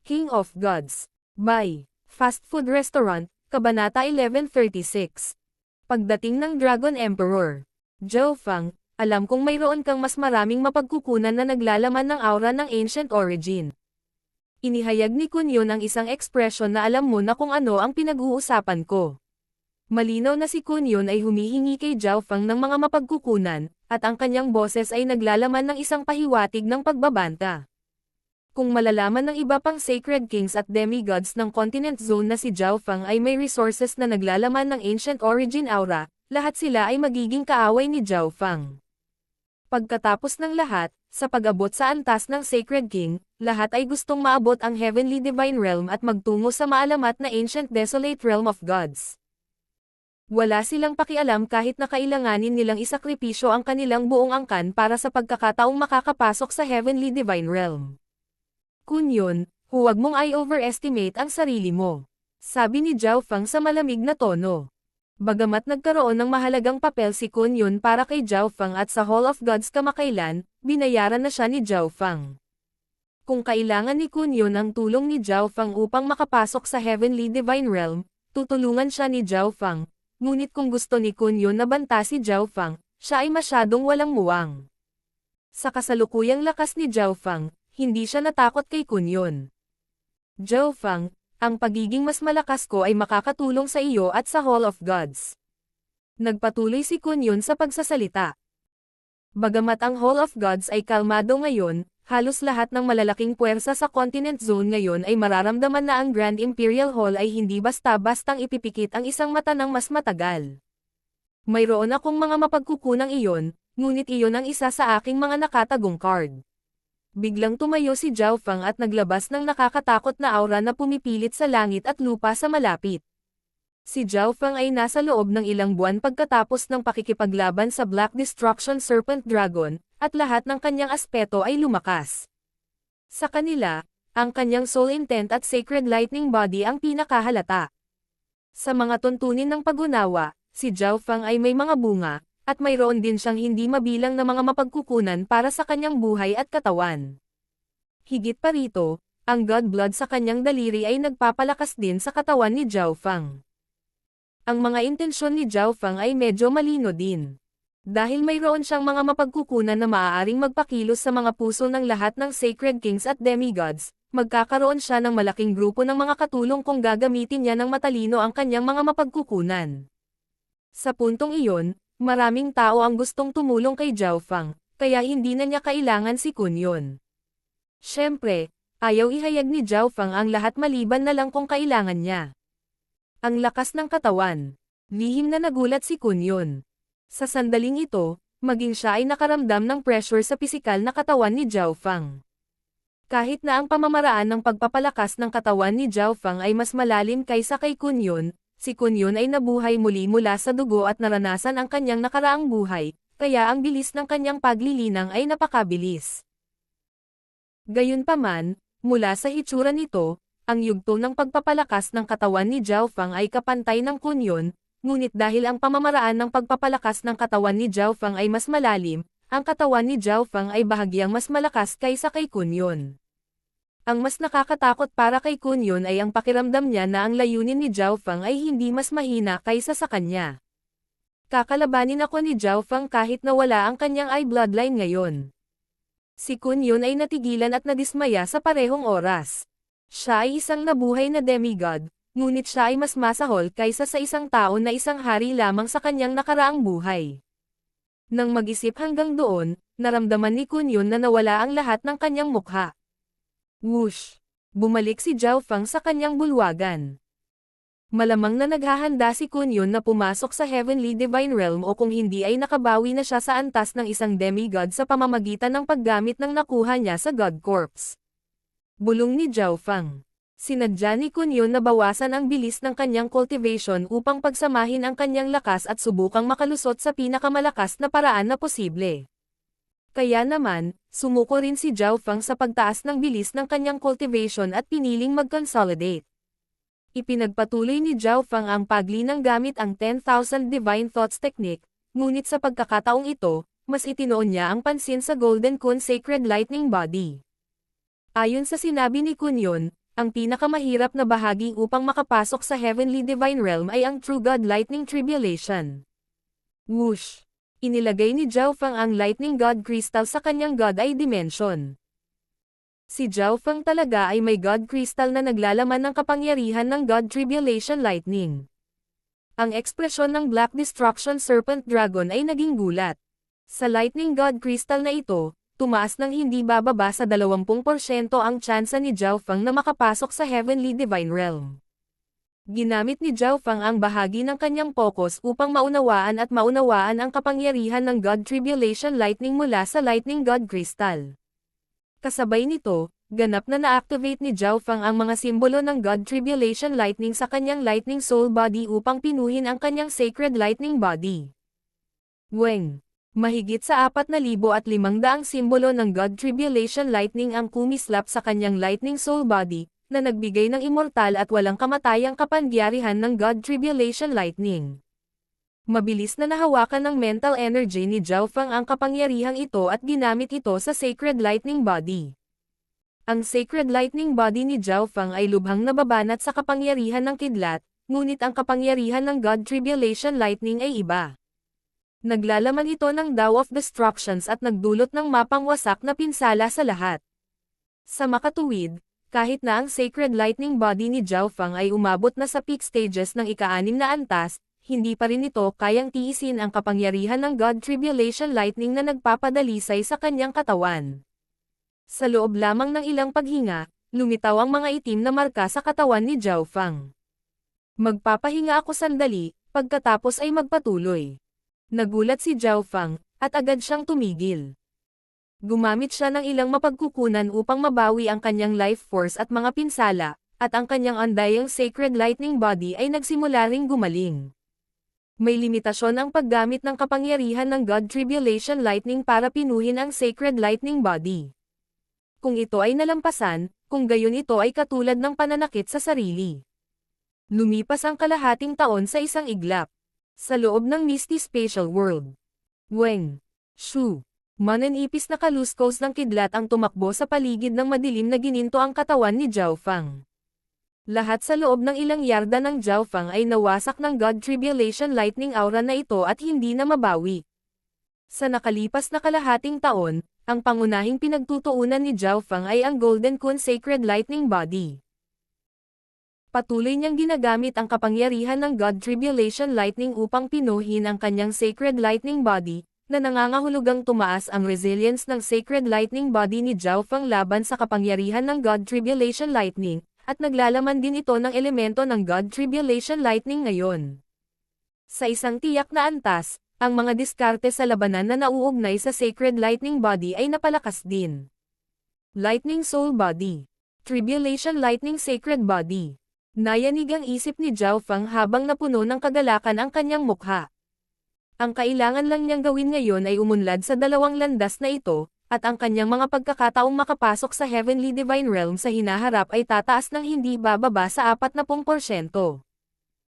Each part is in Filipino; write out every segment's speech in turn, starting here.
King of Gods. By Fast Food Restaurant, Kabanata 1136. Pagdating ng Dragon Emperor. Zhao Fang, alam kong mayroon kang mas maraming mapagkukunan na naglalaman ng aura ng ancient origin. Inihayag ni Kun Yun ang isang ekspresyon na alam mo na kung ano ang pinag-uusapan ko. Malinaw na si Kun Yun ay humihingi kay Zhao Fang ng mga mapagkukunan, at ang kanyang boses ay naglalaman ng isang pahiwatig ng pagbabanta. Kung malalaman ng iba pang sacred kings at demigods ng continent zone na si Zhao Fang ay may resources na naglalaman ng ancient origin aura, lahat sila ay magiging kaaway ni Zhao Fang. Pagkatapos ng lahat, sa pag-abot sa antas ng Sacred King, lahat ay gustong maabot ang Heavenly Divine Realm at magtungo sa maalamat na Ancient Desolate Realm of Gods. Wala silang pakialam kahit na kailanganin nilang isakripisyo ang kanilang buong angkan para sa pagkakataong makakapasok sa Heavenly Divine Realm. Kun Yun, huwag mong i-overestimate ang sarili mo. Sabi ni Zhao Fang sa malamig na tono. Bagamat nagkaroon ng mahalagang papel si Kun Yun para kay Zhao Fang at sa Hall of Gods kamakailan, binayaran na siya ni Zhao Fang. Kung kailangan ni Kun Yun ang tulong ni Zhao Fang upang makapasok sa Heavenly Divine Realm, tutulungan siya ni Zhao Fang, ngunit kung gusto ni Kun Yun na banta si Zhao Fang, siya ay masyadong walang muwang. Sa kasalukuyang lakas ni Zhao Fang, hindi siya natakot kay Kun Yun. Zhao Fang, ang pagiging mas malakas ko ay makakatulong sa iyo at sa Hall of Gods. Nagpatuloy si Kun Yun sa pagsasalita. Bagamat ang Hall of Gods ay kalmado ngayon, halos lahat ng malalaking puwersa sa Continent Zone ngayon ay mararamdaman na ang Grand Imperial Hall ay hindi basta-bastang ipipikit ang isang mata ng mas matagal. Mayroon akong mga mapagkukunang iyon, ngunit iyon ang isa sa aking mga nakatagong card. Biglang tumayo si Zhao Fang at naglabas ng nakakatakot na aura na pumipilit sa langit at lupa sa malapit. Si Zhao Fang ay nasa loob ng ilang buwan pagkatapos ng pakikipaglaban sa Black Destruction Serpent Dragon, at lahat ng kanyang aspeto ay lumakas. Sa kanila, ang kanyang soul intent at sacred lightning body ang pinakahalata. Sa mga tuntunin ng pag-unawa, si Zhao Fang ay may mga bunga, at mayroon din siyang hindi mabilang na mga mapagkukunan para sa kanyang buhay at katawan. Higit pa rito, ang God Blood sa kanyang daliri ay nagpapalakas din sa katawan ni Zhao Fang. Ang mga intensyon ni Zhao Fang ay medyo malino din. Dahil mayroon siyang mga mapagkukunan na maaaring magpakilos sa mga puso ng lahat ng Sacred Kings at Demigods, magkakaroon siya ng malaking grupo ng mga katulong kung gagamitin niya ng matalino ang kanyang mga mapagkukunan. Sa puntong iyon, maraming tao ang gustong tumulong kay Zhao Fang, kaya hindi na niya kailangan si Kun Yun. Siyempre, ayaw ihayag ni Zhao Fang ang lahat maliban na lang kung kailangan niya. Ang lakas ng katawan. Lihim na nagulat si Kun Yun. Sa sandaling ito, maging siya ay nakaramdam ng pressure sa pisikal na katawan ni Zhao Fang. Kahit na ang pamamaraan ng pagpapalakas ng katawan ni Zhao Fang ay mas malalim kaysa kay Kun Yun, si Kun Yun ay nabuhay muli mula sa dugo at naranasan ang kanyang nakaraang buhay, kaya ang bilis ng kanyang paglilinang ay napakabilis. Gayunpaman, mula sa hitsura nito, ang yugto ng pagpapalakas ng katawan ni Zhao Fang ay kapantay ng Kun Yun, ngunit dahil ang pamamaraan ng pagpapalakas ng katawan ni Zhao Fang ay mas malalim, ang katawan ni Zhao Fang ay bahagyang mas malakas kaysa kay Kun Yun. Ang mas nakakatakot para kay Kun Yun ay ang pakiramdam niya na ang layunin ni Zhao Fang ay hindi mas mahina kaysa sa kanya. Kakalabanin ako ni Zhao Fang kahit na wala ang kanyang eye bloodline ngayon. Si Kun Yun ay natigilan at nadismaya sa parehong oras. Siya ay isang nabuhay na demigod, ngunit siya ay mas masahol kaysa sa isang tao na isang hari lamang sa kanyang nakaraang buhay. Nang mag-isip hanggang doon, naramdaman ni Kun Yun na nawala ang lahat ng kanyang mukha. Whoosh! Bumalik si Zhao Fang sa kanyang bulwagan. Malamang na naghahanda si Kun Yun na pumasok sa Heavenly Divine Realm o kung hindi ay nakabawi na siya sa antas ng isang demigod sa pamamagitan ng paggamit ng nakuha niya sa God Corpse. Bulong ni Zhao Fang. Sinadya ni Kun Yun na bawasan ang bilis ng kanyang cultivation upang pagsamahin ang kanyang lakas at subukang makalusot sa pinakamalakas na paraan na posible. Kaya naman, sumuko rin si Zhao Fang sa pagtaas ng bilis ng kanyang cultivation at piniling mag-consolidate. Ipinagpatuloy ni Zhao Fang ang paglinang gamit ang 10,000 Divine Thoughts Technique, ngunit sa pagkakataong ito, mas itinoon niya ang pansin sa Golden Kun Sacred Lightning Body. Ayon sa sinabi ni Kun Yun, ang pinakamahirap na bahagi upang makapasok sa Heavenly Divine Realm ay ang True God Lightning Tribulation. Whoosh! Inilagay ni Zhao Feng ang Lightning God Crystal sa kanyang God Eye Dimension. Si Zhao Feng talaga ay may God Crystal na naglalaman ng kapangyarihan ng God Tribulation Lightning. Ang ekspresyon ng Black Destruction Serpent Dragon ay naging gulat. Sa Lightning God Crystal na ito, tumaas ng hindi bababa sa 20% ang tsansa ni Zhao Feng na makapasok sa Heavenly Divine Realm. Ginamit ni Zhao Feng ang bahagi ng kanyang focus upang maunawaan ang kapangyarihan ng God Tribulation Lightning mula sa Lightning God Crystal. Kasabay nito, ganap na na-activate ni Zhao Feng ang mga simbolo ng God Tribulation Lightning sa kanyang Lightning Soul Body upang pinuhin ang kanyang Sacred Lightning Body. Weng! Mahigit sa 4,500 simbolo ng God Tribulation Lightning ang kumislap sa kanyang Lightning Soul Body, na nagbigay ng immortal at walang kamatayang kapangyarihan ng God Tribulation Lightning. Mabilis na nahawakan ng mental energy ni Zhao Feng ang kapangyarihang ito at ginamit ito sa Sacred Lightning Body. Ang Sacred Lightning Body ni Zhao Feng ay lubhang nababanat sa kapangyarihan ng kidlat, ngunit ang kapangyarihan ng God Tribulation Lightning ay iba. Naglalaman ito ng Tao of Destructions at nagdulot ng mapangwasak na pinsala sa lahat. Sa makatuwid, kahit na ang Sacred Lightning Body ni Zhao Feng ay umabot na sa peak stages ng ika-6 na antas, hindi pa rin ito kayang tiisin ang kapangyarihan ng God Tribulation Lightning na nagpapadalisay sa kanyang katawan. Sa loob lamang ng ilang paghinga, lumitaw ang mga itim na marka sa katawan ni Zhao Feng. Magpapahinga ako sandali, pagkatapos ay magpatuloy. Nagulat si Zhao Feng, at agad siyang tumigil. Gumamit siya ng ilang mapagkukunan upang mabawi ang kanyang life force at mga pinsala, at ang kanyang undying Sacred Lightning Body ay nagsimula ring gumaling. May limitasyon ang paggamit ng kapangyarihan ng God Tribulation Lightning para pinuhin ang Sacred Lightning Body. Kung ito ay nalampasan, kung gayon ito ay katulad ng pananakit sa sarili. Lumipas ang kalahating taon sa isang iglap. Sa loob ng Misty Spatial World. Weng! Shu! Mananipis na kaluskos ng kidlat ang tumakbo sa paligid ng madilim na gininto ang katawan ni Zhao Feng. Lahat sa loob ng ilang yarda ng Zhao Feng ay nawasak ng God Tribulation Lightning aura na ito at hindi na mabawi. Sa nakalipas na kalahating taon, ang pangunahing pinagtutuunan ni Zhao Feng ay ang Golden Kun Sacred Lightning Body. Patuloy niyang ginagamit ang kapangyarihan ng God Tribulation Lightning upang pinuhin ang kanyang Sacred Lightning Body, na nangangahulugang tumaas ang resilience ng Sacred Lightning Body ni Zhao Feng laban sa kapangyarihan ng God Tribulation Lightning, at naglalaman din ito ng elemento ng God Tribulation Lightning ngayon. Sa isang tiyak na antas, ang mga diskarte sa labanan na nauugnay sa Sacred Lightning Body ay napalakas din. Lightning Soul Body. Tribulation Lightning Sacred Body. Nayanig ang isip ni Zhao Feng habang napuno ng kagalakan ang kanyang mukha. Ang kailangan lang niyang gawin ngayon ay umunlad sa dalawang landas na ito, at ang kanyang mga pagkakataong makapasok sa Heavenly Divine Realm sa hinaharap ay tataas ng hindi bababa sa 40%.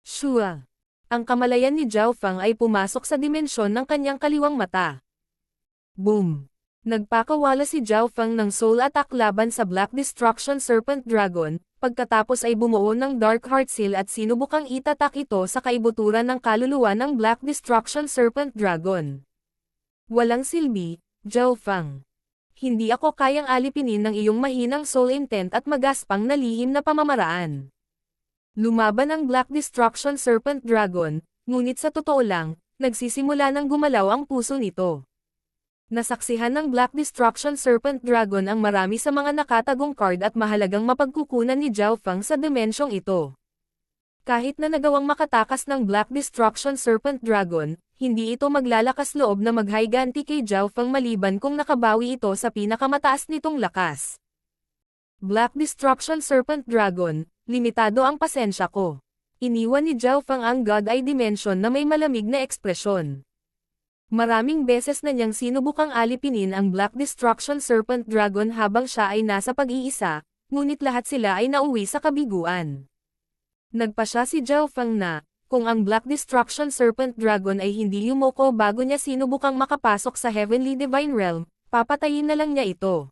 Shua! Ang kamalayan ni Zhao Feng ay pumasok sa dimensyon ng kanyang kaliwang mata. Boom! Nagpakawala si Zhao Feng ng soul attack laban sa Black Destruction Serpent Dragon, pagkatapos ay bumuo ng Dark Heart Seal at sinubukang itatak ito sa kaibuturan ng kaluluwa ng Black Destruction Serpent Dragon. Walang silbi, Zhao Feng. Hindi ako kayang alipinin ng iyong mahinang soul intent at magaspang na lihim na pamamaraan. Lumaban ang Black Destruction Serpent Dragon, ngunit sa totoo lang, nagsisimula ng gumalaw ang puso nito. Nasaksihan ng Black Destruction Serpent Dragon ang marami sa mga nakatagong card at mahalagang mapagkukunan ni Zhao Feng sa dimensyong ito. Kahit na nagawang makatakas ng Black Destruction Serpent Dragon, hindi ito maglalakas loob na maghiganti kay Zhao Feng maliban kung nakabawi ito sa pinakamataas nitong lakas. Black Destruction Serpent Dragon, limitado ang pasensya ko. Iniwan ni Zhao Feng ang God Eye Dimension na may malamig na ekspresyon. Maraming beses na niyang sinubukang alipinin ang Black Destruction Serpent Dragon habang siya ay nasa pag-iisa, ngunit lahat sila ay nauwi sa kabiguan. Nagpasya si Zhao Feng na, kung ang Black Destruction Serpent Dragon ay hindi yumoko bago niya sinubukang makapasok sa Heavenly Divine Realm, papatayin na lang niya ito.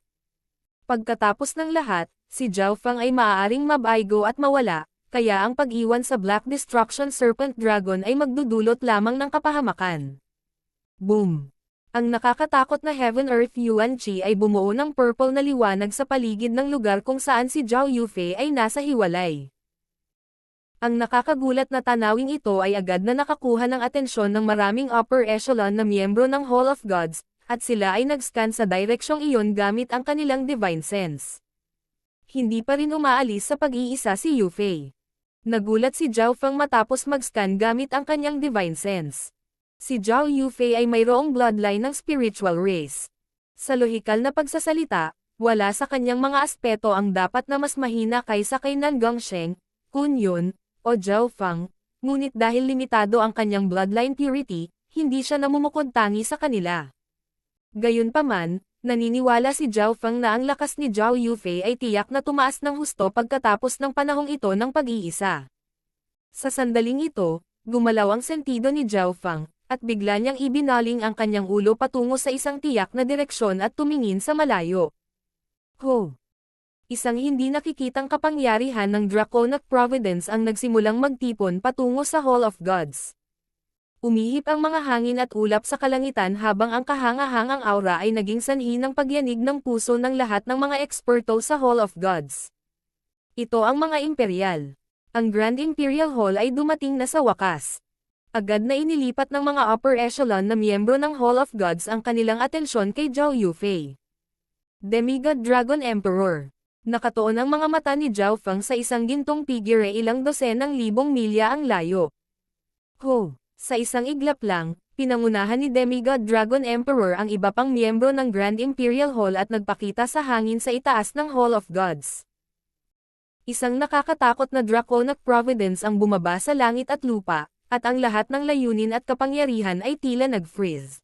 Pagkatapos ng lahat, si Zhao Fang ay maaaring mabaigo at mawala, kaya ang pag-iwan sa Black Destruction Serpent Dragon ay magdudulot lamang ng kapahamakan. Boom! Ang nakakatakot na Heaven Earth Yuan Qi ay bumuo ng purple na liwanag sa paligid ng lugar kung saan si Zhao Yufei ay nasa hiwalay. Ang nakakagulat na tanawing ito ay agad na nakakuha ng atensyon ng maraming upper echelon na miyembro ng Hall of Gods, at sila ay nag-scan sa direksyong iyon gamit ang kanilang divine sense. Hindi pa rin umaalis sa pag-iisa si Yufei. Nagulat si Zhao Fang matapos mag-scan gamit ang kanyang divine sense. Si Zhao Yufei ay mayroong bloodline ng spiritual race. Sa lohikal na pagsasalita, wala sa kanyang mga aspeto ang dapat na mas mahina kaysa kay Nan Gongsheng, Kun Yun, o Zhao Fang, ngunit dahil limitado ang kanyang bloodline purity, hindi siya namumukod tangi sa kanila. Gayunpaman, naniniwala si Zhao Fang na ang lakas ni Zhao Yufei ay tiyak na tumaas ng husto pagkatapos ng panahong ito ng pag-iisa. Sa sandaling ito, gumalaw ang sentido ni Zhao Fang, at bigla niyang ibinaling ang kanyang ulo patungo sa isang tiyak na direksyon at tumingin sa malayo. Ho! Isang hindi nakikitang kapangyarihan ng Draconic Providence ang nagsimulang magtipon patungo sa Hall of Gods. Umihip ang mga hangin at ulap sa kalangitan habang ang kahanga-hangang aura ay naging sanhi ng pagyanig ng puso ng lahat ng mga eksperto sa Hall of Gods. Ito ang mga imperial. Ang Grand Imperial Hall ay dumating na sa wakas. Agad na inilipat ng mga upper echelon na miyembro ng Hall of Gods ang kanilang atensyon kay Zhao Yufei. Demigod Dragon Emperor. Nakatuon ang mga mata ni Zhao Fang sa isang gintong figure ilang dosenang libong milya ang layo. Ho! Sa isang iglap lang, pinangunahan ni Demigod Dragon Emperor ang iba pang miyembro ng Grand Imperial Hall at nagpakita sa hangin sa itaas ng Hall of Gods. Isang nakakatakot na Draconic Providence ang bumaba sa langit at lupa, at ang lahat ng layunin at kapangyarihan ay tila nag-freeze.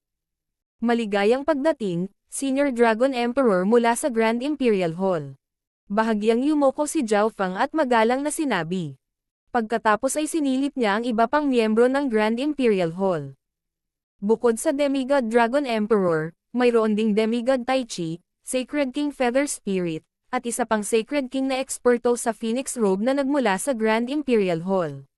Maligayang pagdating, Senior Dragon Emperor mula sa Grand Imperial Hall. Bahagyang yumoko si Zhao Fang at magalang na sinabi. Pagkatapos ay sinilip niya ang iba pang miyembro ng Grand Imperial Hall. Bukod sa Demigod Dragon Emperor, mayroon ding Demigod Tai Chi, Sacred King Feather Spirit, at isa pang Sacred King na eksperto sa Phoenix Robe na nagmula sa Grand Imperial Hall.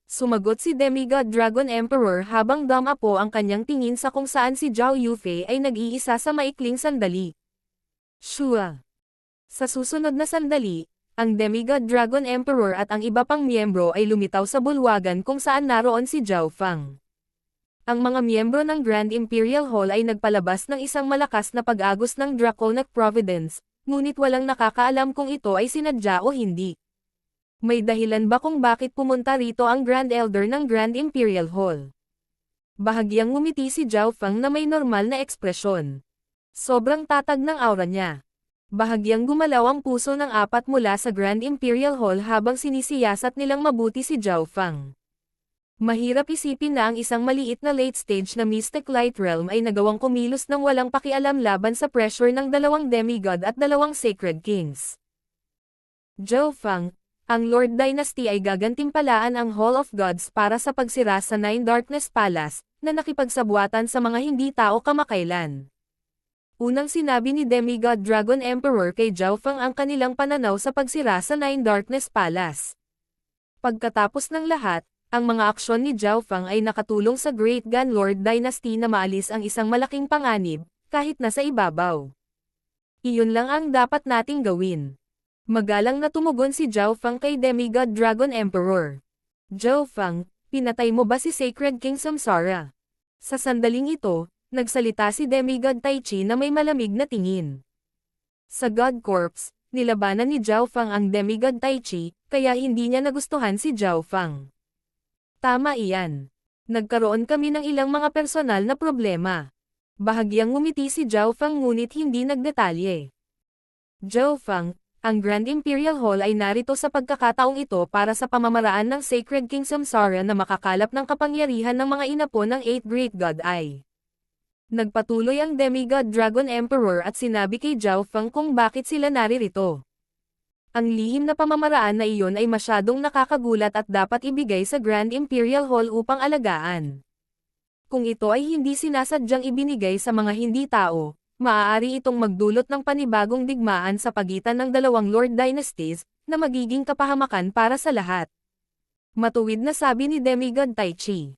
Sumagot si Demigod Dragon Emperor habang damapo ang kanyang tingin sa kung saan si Zhao Yufei ay nag-iisa sa maikling sandali. Shua! Sa susunod na sandali, ang Demigod Dragon Emperor at ang iba pang miyembro ay lumitaw sa bulwagan kung saan naroon si Zhao Fang. Ang mga miyembro ng Grand Imperial Hall ay nagpalabas ng isang malakas na pag-agos ng Draconic Providence, ngunit walang nakakaalam kung ito ay sinadya o hindi. May dahilan ba kung bakit pumunta rito ang Grand Elder ng Grand Imperial Hall? Bahagyang ngumiti si Zhao Fang na may normal na ekspresyon. Sobrang tatag ng aura niya. Bahagyang gumalaw ang puso ng apat mula sa Grand Imperial Hall habang sinisiyasat nilang mabuti si Zhao Fang. Mahirap isipin na ang isang maliit na late stage na Mystic Light Realm ay nagawang kumilos ng walang pakialam laban sa pressure ng dalawang demigod at dalawang Sacred Kings. Zhao Fang, ang Lord Dynasty ay gagantimpalaan ang Hall of Gods para sa pagsira sa Nine Darkness Palace, na nakipagsabuatan sa mga hindi tao kamakailan. Unang sinabi ni Demigod Dragon Emperor kay Zhao Fang ang kanilang pananaw sa pagsira sa Nine Darkness Palace. Pagkatapos ng lahat, ang mga aksyon ni Zhao Fang ay nakatulong sa Great Gun Lord Dynasty na maalis ang isang malaking panganib, kahit nasa ibabaw. Iyon lang ang dapat nating gawin. Magalang na tumugon si Zhao Fang kay Demigod Dragon Emperor. Zhao Fang, pinatay mo ba si Sacred King Samsara? Sa sandaling ito, nagsalita si Demigod Tai Chi na may malamig na tingin. Sa God Corps, nilabanan ni Zhao Fang ang Demigod Tai Chi, kaya hindi niya nagustuhan si Zhao Fang. Tama iyan. Nagkaroon kami ng ilang mga personal na problema. Bahagyang ngumiti si Zhao Fang ngunit hindi nagdetalye. Zhao Fang, ang Grand Imperial Hall ay narito sa pagkakataong ito para sa pamamaraan ng Sacred King Samsara na makakalap ng kapangyarihan ng mga inapo ng Eighth Great God Eye. Nagpatuloy ang Demigod Dragon Emperor at sinabi kay Zhao Fang kung bakit sila naririto. Ang lihim na pamamaraan na iyon ay masyadong nakakagulat at dapat ibigay sa Grand Imperial Hall upang alagaan. Kung ito ay hindi sinasadyang ibinigay sa mga hindi tao, maaari itong magdulot ng panibagong digmaan sa pagitan ng dalawang Lord Dynasties, na magiging kapahamakan para sa lahat. Matuwid na sabi ni Demigod Tai Chi.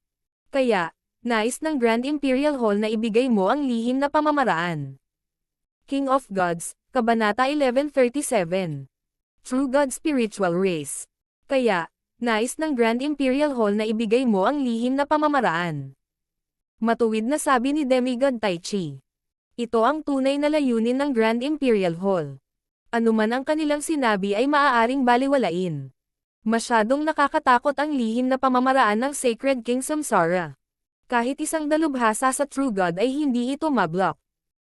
Kaya, nais ng Grand Imperial Hall na ibigay mo ang lihim na pamamaraan. King of Gods, Kabanata 1137. True God Spiritual Race. Kaya, nais ng Grand Imperial Hall na ibigay mo ang lihim na pamamaraan. Matuwid na sabi ni Demigod Tai Chi. Ito ang tunay na layunin ng Grand Imperial Hall. Anuman ang kanilang sinabi ay maaaring baliwalain. Masyadong nakakatakot ang lihim na pamamaraan ng Sacred King Samsara. Kahit isang dalubhasa sa True God ay hindi ito mablock.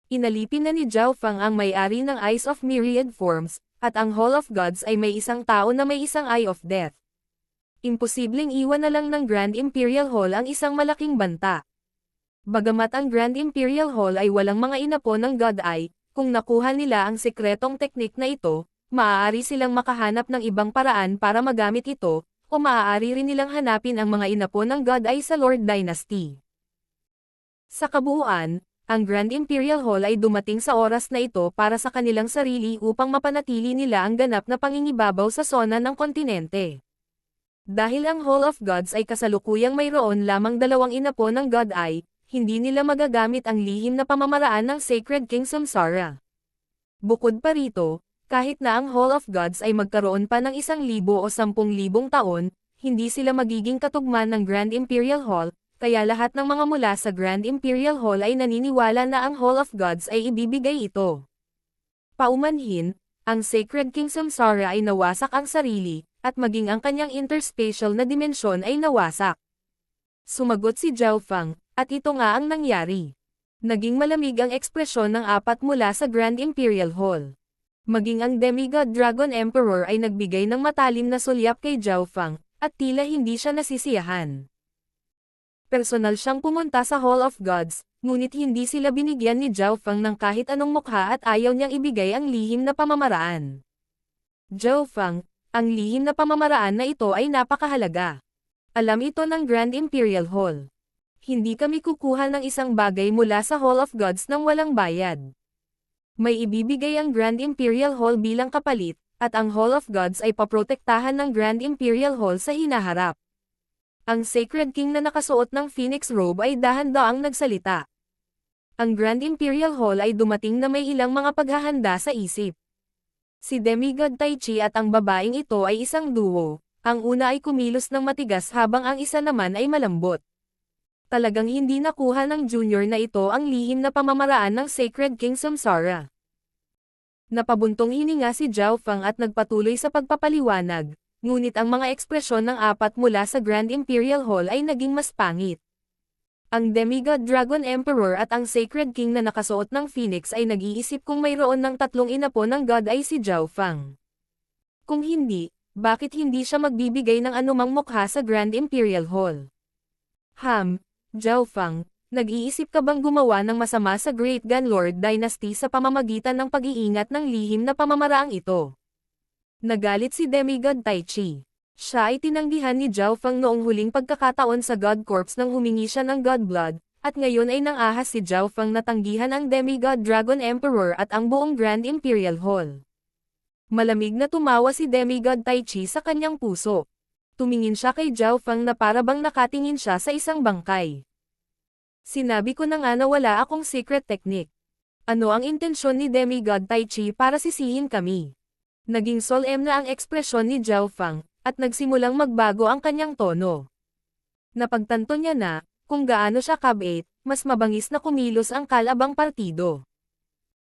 Inalipin na ni Zhao Fang ang may-ari ng Eyes of Myriad Forms, at ang Hall of Gods ay may isang tao na may isang Eye of Death. Imposibleng iwan na lang ng Grand Imperial Hall ang isang malaking banta. Bagamat ang Grand Imperial Hall ay walang mga inapo ng God Eye, kung nakuha nila ang sikretong teknik na ito, maaari silang makahanap ng ibang paraan para magamit ito, o maaari rin nilang hanapin ang mga inapo ng God Eye sa Lord Dynasty. Sa kabuuan, ang Grand Imperial Hall ay dumating sa oras na ito para sa kanilang sarili upang mapanatili nila ang ganap na pangingibabaw sa sona ng kontinente. Dahil ang Hall of Gods ay kasalukuyang mayroon lamang dalawang inapo ng God Eye, hindi nila magagamit ang lihim na pamamaraan ng Sacred King Samsara. Bukod pa rito, kahit na ang Hall of Gods ay magkaroon pa ng 1,000 o 10,000 taon, hindi sila magiging katugman ng Grand Imperial Hall, kaya lahat ng mga mula sa Grand Imperial Hall ay naniniwala na ang Hall of Gods ay ibibigay ito. Paumanhin, ang Sacred King Samsara ay nawasak ang sarili, at maging ang kanyang interspatial na dimensyon ay nawasak. Sumagot si Zhao Fang, at ito nga ang nangyari. Naging malamig ang ekspresyon ng apat mula sa Grand Imperial Hall. Maging ang Demigod Dragon Emperor ay nagbigay ng matalim na sulyap kay Zhao Fang, at tila hindi siya nasisiyahan. Personal siyang pumunta sa Hall of Gods, ngunit hindi sila binigyan ni Zhao Fang ng kahit anong mukha at ayaw niyang ibigay ang lihim na pamamaraan. Zhao Fang, ang lihim na pamamaraan na ito ay napakahalaga. Alam ito ng Grand Imperial Hall. Hindi kami kukuha ng isang bagay mula sa Hall of Gods nang walang bayad. May ibibigay ang Grand Imperial Hall bilang kapalit, at ang Hall of Gods ay paprotektahan ng Grand Imperial Hall sa hinaharap. Ang Sacred King na nakasuot ng Phoenix Robe ay dahan-daang nagsalita. Ang Grand Imperial Hall ay dumating na may ilang mga paghahanda sa isip. Si Demigod Tai Chi at ang babaeng ito ay isang duo, ang una ay kumilos ng matigas habang ang isa naman ay malambot. Talagang hindi nakuha ng junior na ito ang lihim na pamamaraan ng Sacred King Samsara. Napabuntong hininga si Zhao Fang at nagpatuloy sa pagpapaliwanag, ngunit ang mga ekspresyon ng apat mula sa Grand Imperial Hall ay naging mas pangit. Ang Demigod Dragon Emperor at ang Sacred King na nakasuot ng Phoenix ay nag-iisip kung mayroon ng tatlong inapo ng God ay si Zhao Fang. Kung hindi, bakit hindi siya magbibigay ng anumang mukha sa Grand Imperial Hall? Zhao Fang, nag-iisip ka bang gumawa ng masama sa Great Gun Lord Dynasty sa pamamagitan ng pag-iingat ng lihim na pamamaraang ito? Nagalit si Demigod Tai Chi. Siya ay tinanggihan ni Zhao Fang noong huling pagkakataon sa God Corps nang humingi siya ng God Blood, at ngayon ay nangahas si Zhao Fang na tanggihan ang Demigod Dragon Emperor at ang buong Grand Imperial Hall. Malamig na tumawa si Demigod Tai Chi sa kanyang puso. Tumingin siya kay Zhao Fang na para bang nakatingin siya sa isang bangkay. Sinabi ko na nga na wala akong secret technique. Ano ang intensyon ni Demigod Tai Chi para sisihin kami? Naging solemn na ang ekspresyon ni Zhao Fang, at nagsimulang magbago ang kanyang tono. Napagtanto niya na, kung gaano siya kabait, mas mabangis na kumilos ang kalabang partido.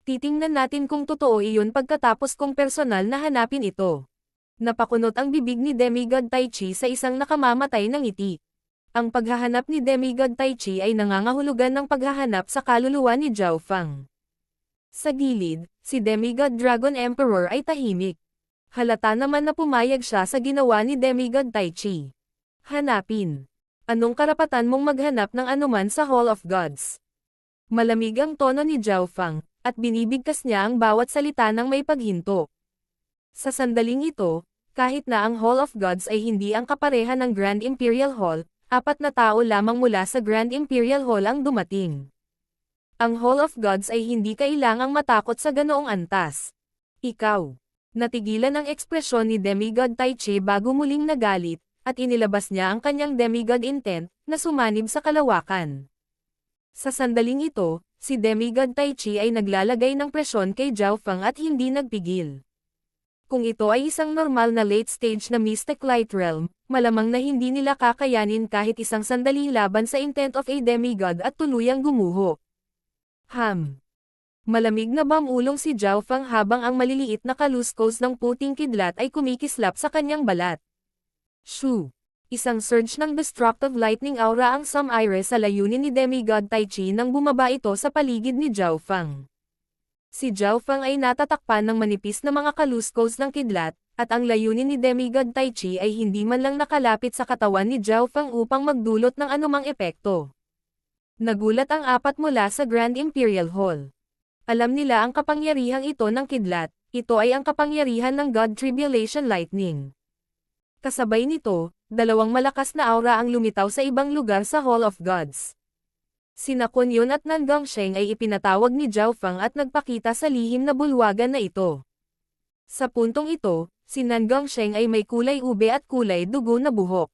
Titingnan natin kung totoo iyon pagkatapos kong personal na hanapin ito. Napakunot ang bibig ni Demigod Tai Chi sa isang nakamamatay na ngiti. Ang paghahanap ni Demigod Tai Chi ay nangangahulugan ng paghahanap sa kaluluwa ni Zhao Fang. Sa gilid, si Demigod Dragon Emperor ay tahimik. Halata naman na pumayag siya sa ginawa ni Demigod Tai Chi. Hanapin. Anong karapatan mong maghanap ng anuman sa Hall of Gods? Malamig ang tono ni Zhao Fang, at binibigkas niya ang bawat salita ng may paghinto. Sa sandaling ito, kahit na ang Hall of Gods ay hindi ang kapareha ng Grand Imperial Hall, 4 na tao lamang mula sa Grand Imperial Hall ang dumating. Ang Hall of Gods ay hindi kailangang matakot sa ganoong antas. Ikaw. Natigilan ang ekspresyon ni Demigod Tai Chi bago muling nagalit, at inilabas niya ang kanyang demigod intent, na sumanib sa kalawakan. Sa sandaling ito, si Demigod Tai Chi ay naglalagay ng presyon kay Zhao Feng at hindi nagpigil. Kung ito ay isang normal na late stage na Mystic Light Realm, malamang na hindi nila kakayanin kahit isang sandali laban sa intent of a demigod at tuluyang gumuho. Malamig na bamulong si Zhao Feng habang ang maliliit na kaluskos ng puting kidlat ay kumikislap sa kanyang balat. Shoo! Isang surge ng destructive lightning aura ang sumire sa layunin ni Demigod Tai Chi nang bumaba ito sa paligid ni Zhao Feng. Si Zhao Feng ay natatakpan ng manipis na mga kaluskos ng kidlat, at ang layunin ni Demigod Tai Chi ay hindi man lang nakalapit sa katawan ni Zhao Feng upang magdulot ng anumang epekto. Nagulat ang apat mula sa Grand Imperial Hall. Alam nila ang kapangyarihang ito ng kidlat, ito ay ang kapangyarihan ng God Tribulation Lightning. Kasabay nito, dalawang malakas na aura ang lumitaw sa ibang lugar sa Hall of Gods. Sina Kun Yun at Nan Gongsheng ay ipinatawag ni Zhao Feng at nagpakita sa lihim na bulwagan na ito. Sa puntong ito, si Nan Gongsheng ay may kulay ube at kulay dugo na buhok.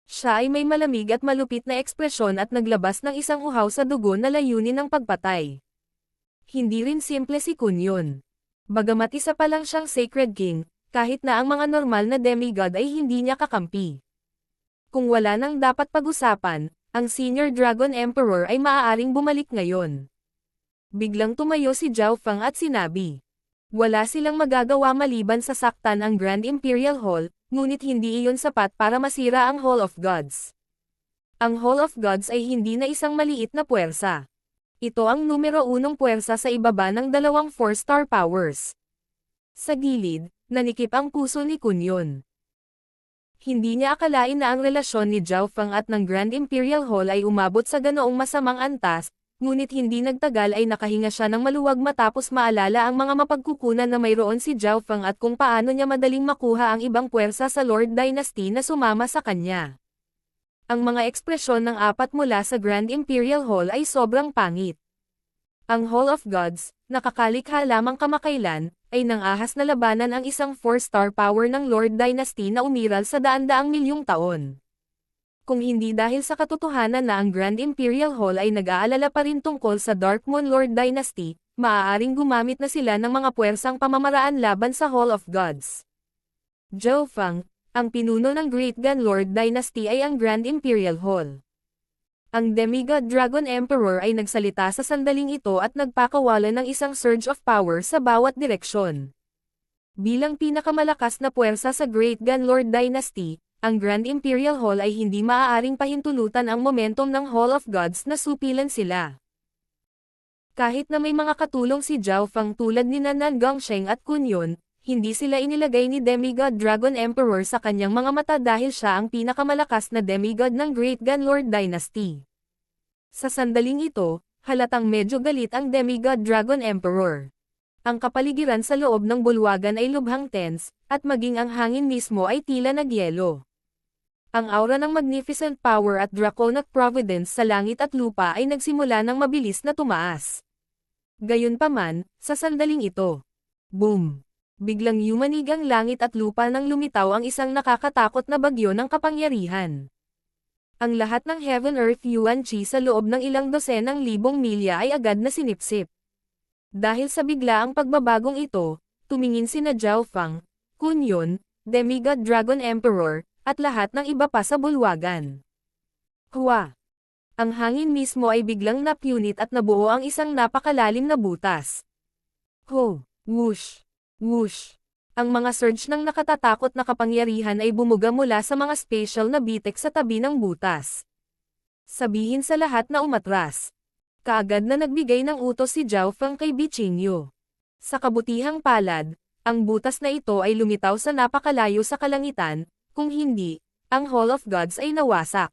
Siya ay may malamig at malupit na ekspresyon at naglabas ng isang uhaw sa dugo na layunin ng pagpatay. Hindi rin simple si Kun Yun. Bagamat isa pa lang siyang Sacred King, kahit na ang mga normal na demigod ay hindi niya kakampi. Kung wala nang dapat pag-usapan, ang Senior Dragon Emperor ay maaaring bumalik ngayon. Biglang tumayo si Zhao Feng at sinabi. Wala silang magagawa maliban sa saktan ang Grand Imperial Hall, ngunit hindi iyon sapat para masira ang Hall of Gods. Ang Hall of Gods ay hindi na isang maliit na puwersa. Ito ang numero 1 puwersa sa ibaba ng dalawang 4-star powers. Sa gilid, nanikip ang puso ni Kun Yun. Hindi niya akalain na ang relasyon ni Zhao Feng at ng Grand Imperial Hall ay umabot sa ganoong masamang antas, ngunit hindi nagtagal ay nakahinga siya ng maluwag matapos maalala ang mga mapagkukunan na mayroon si Zhao Feng at kung paano niya madaling makuha ang ibang puwersa sa Lord Dynasty na sumama sa kanya. Ang mga ekspresyon ng apat mula sa Grand Imperial Hall ay sobrang pangit. Ang Hall of Gods, nakakalikha lamang kamakailan, ay nangahas na labanan ang isang 4-star power ng Lord Dynasty na umiral sa daan-daang milyong taon. Kung hindi dahil sa katotohanan na ang Grand Imperial Hall ay nag-aalala pa rin tungkol sa Dark Moon Lord Dynasty, maaaring gumamit na sila ng mga puwersang pamamaraan laban sa Hall of Gods. Zhao Feng, ang pinuno ng Great Gun Lord Dynasty ay ang Grand Imperial Hall. Ang Demigod Dragon Emperor ay nagsalita sa sandaling ito at nagpakawala ng isang surge of power sa bawat direksyon. Bilang pinakamalakas na puwersa sa Great Gun Lord Dynasty, ang Grand Imperial Hall ay hindi maaaring pahintulutan ang momentum ng Hall of Gods na supilan sila. Kahit na may mga katulong si Zhao Feng tulad ni Nan Gongsheng at Kun Yun, hindi sila inilagay ni Demigod Dragon Emperor sa kanyang mga mata dahil siya ang pinakamalakas na demigod ng Great Gun Lord Dynasty. Sa sandaling ito, halatang medyo galit ang Demigod Dragon Emperor. Ang kapaligiran sa loob ng bulwagan ay lubhang tense, at maging ang hangin mismo ay tila nagyelo. Ang aura ng magnificent power at draconic providence sa langit at lupa ay nagsimula ng mabilis na tumaas. Gayunpaman, sa sandaling ito, boom! Biglang yumanig ang langit at lupa nang lumitaw ang isang nakakatakot na bagyo ng kapangyarihan. Ang lahat ng Heaven Earth Yuan Chi sa loob ng ilang dosenang libong milya ay agad na sinipsip. Dahil sa biglaang pagbabagong ito, tumingin sina Zhao Feng, Kun Yun, Demigod Dragon Emperor, at lahat ng iba pa sa bulwagan. Hua! Ang hangin mismo ay biglang napunit at nabuo ang isang napakalalim na butas. Ho! Whoosh! Whoosh! Ang mga surge ng nakatatakot na kapangyarihan ay bumuga mula sa mga spatial na bitek sa tabi ng butas. Sabihin sa lahat na umatras. Kaagad na nagbigay ng utos si Zhao Feng kay Biqingyu. Sa kabutihang palad, ang butas na ito ay lumitaw sa napakalayo sa kalangitan, kung hindi, ang Hall of Gods ay nawasak.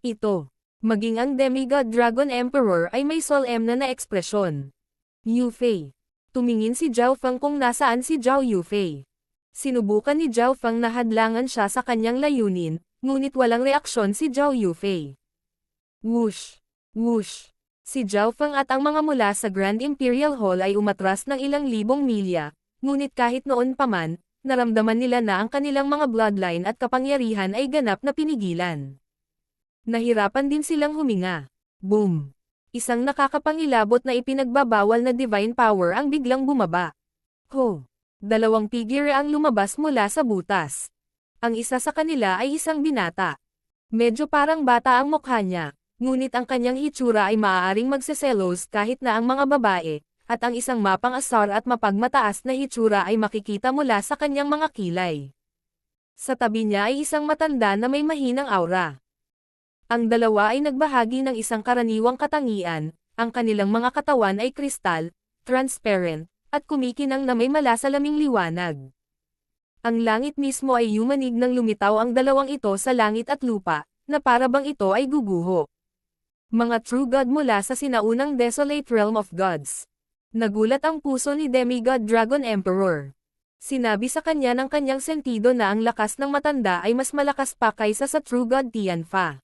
Ito, maging ang Demigod Dragon Emperor ay may solemn na ekspresyon. Yufei. Tumingin si Zhao Feng kung nasaan si Zhao Yufei. Sinubukan ni Zhao Feng na hadlangan siya sa kanyang layunin, ngunit walang reaksyon si Zhao Yufei. Whoosh! Whoosh! Si Zhao Feng at ang mga mula sa Grand Imperial Hall ay umatras ng ilang libong milya, ngunit kahit noon pa man, naramdaman nila na ang kanilang mga bloodline at kapangyarihan ay ganap na pinigilan. Nahirapan din silang huminga. Boom! Isang nakakapangilabot na ipinagbabawal na divine power ang biglang bumaba. Ho! Dalawang figure ang lumabas mula sa butas. Ang isa sa kanila ay isang binata. Medyo parang bata ang mukha niya, ngunit ang kanyang hitsura ay maaaring magseselos kahit na ang mga babae, at ang isang mapang asar at mapagmataas na hitsura ay makikita mula sa kanyang mga kilay. Sa tabi niya ay isang matanda na may mahinang aura. Ang dalawa ay nagbahagi ng isang karaniwang katangian, ang kanilang mga katawan ay kristal, transparent, at kumikinang na may malasalaming liwanag. Ang langit mismo ay yumanig nang lumitaw ang dalawang ito sa langit at lupa, na para bang ito ay guguho. Mga true god mula sa sinaunang desolate realm of gods. Nagulat ang puso ni Demigod Dragon Emperor. Sinabi sa kanya ng kanyang sentido na ang lakas ng matanda ay mas malakas pa kaysa sa true god Tianfa.